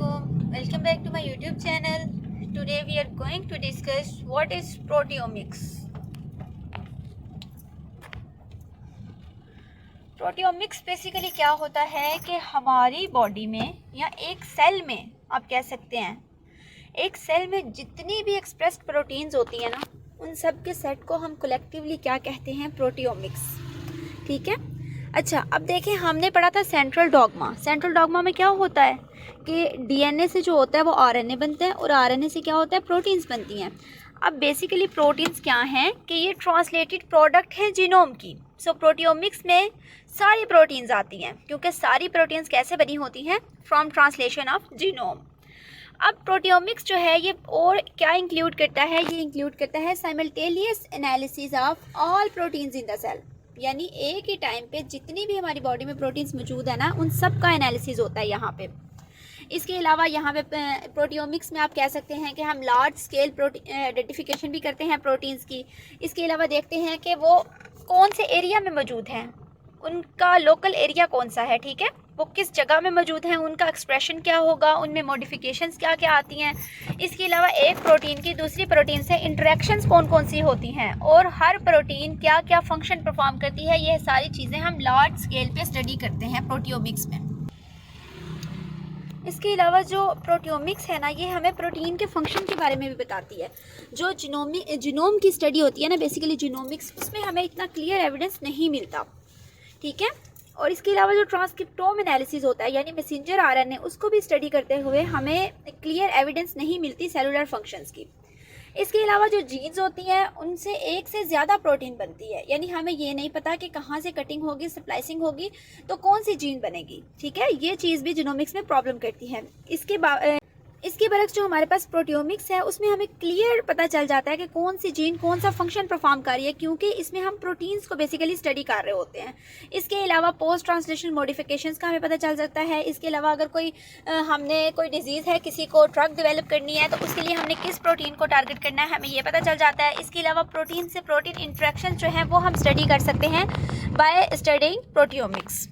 Assalamualaikum. Welcome back to my YouTube channel. Today we are going to discuss what is proteomics. Proteomics basically क्या होता है कि हमारी body में या एक सेल में आप कह सकते हैं, एक सेल में जितनी भी एक्सप्रेस्ड प्रोटीन्स होती हैं ना, उन सब के सेट को हम कलेक्टिवली क्या कहते हैं? प्रोटियोमिक्स। ठीक है। अच्छा, अब देखें, हमने पढ़ा था सेंट्रल डॉग्मा। सेंट्रल डॉग्मा में क्या होता है कि डीएनए से जो होता है वो आरएनए बनता है और आरएनए से क्या होता है? प्रोटीन्स बनती हैं। अब बेसिकली प्रोटीन्स क्या हैं कि ये ट्रांसलेटेड प्रोडक्ट हैं जीनोम की। सो प्रोटियोमिक्स में सारी प्रोटीन्स आती हैं, क्योंकि सारी प्रोटीन्स कैसे बनी होती हैं? From translation of genome. अब प्रोटियोमिक्स जो है ये और क्या इंक्लूड करता है? ये इंक्लूड करता है simultaneous analysis of all proteins in the cell, यानी एक ही टाइम पे जितनी भी हमारी बॉडी में प्रोटीन्स मौजूद है ना, उन सब का एनालिसिस होता है यहाँ पे। इसके अलावा यहाँ पे प्रोटियोमिक्स में आप कह सकते हैं कि हम लार्ज स्केल आइडेंटिफिकेशन भी करते हैं प्रोटीन्स की। इसके अलावा देखते हैं कि वो कौन से एरिया में मौजूद हैं, उनका लोकल एरिया कौन सा है, ठीक है, वो किस जगह में मौजूद हैं, उनका एक्सप्रेशन क्या होगा, उनमें मॉडिफिकेशंस क्या क्या आती हैं। इसके अलावा एक प्रोटीन की दूसरी प्रोटीन से इंटरेक्शंस कौन कौन सी होती हैं और हर प्रोटीन क्या क्या फंक्शन परफॉर्म करती है, ये सारी चीज़ें हम लार्ज स्केल पे स्टडी करते हैं प्रोटियोमिक्स में। इसके अलावा जो प्रोटियोमिक्स है ना, ये हमें प्रोटीन के फंक्शन के बारे में भी बताती है। जो जीनोम की स्टडी होती है ना, बेसिकली जीनोमिक्स, उसमें हमें इतना क्लियर एविडेंस नहीं मिलता, ठीक है। और इसके अलावा जो ट्रांसक्रिप्टोम एनालिसिस होता है, यानी मैसेंजर आरएनए, उसको भी स्टडी करते हुए हमें क्लियर एविडेंस नहीं मिलती सेलुलर फंक्शंस की। इसके अलावा जो जीन्स होती हैं, उनसे एक से ज़्यादा प्रोटीन बनती है, यानी हमें ये नहीं पता कि कहाँ से कटिंग होगी, स्प्लाइसिंग होगी तो कौन सी जीन बनेगी, ठीक है। ये चीज़ भी जीनोमिक्स में प्रॉब्लम करती है। इसके बरक्स जो हमारे पास प्रोटियोमिक्स है, उसमें हमें क्लियर पता चल जाता है कि कौन सी जीन कौन सा फंक्शन परफॉर्म कर रही है, क्योंकि इसमें हम प्रोटीन्स को बेसिकली स्टडी कर रहे होते हैं। इसके अलावा पोस्ट ट्रांसलेशनल मॉडिफिकेशंस का हमें पता चल सकता है। इसके अलावा अगर हमने कोई डिजीज़ है, किसी को ड्रग डेवलप करनी है, तो उसके लिए हमने किस प्रोटीन को टारगेट करना है, हमें ये पता चल जाता है। इसके अलावा प्रोटीन से प्रोटीन इंटरेक्शन जो है वो हम स्टडी कर सकते हैं बाय स्टडिंग प्रोटियोमिक्स।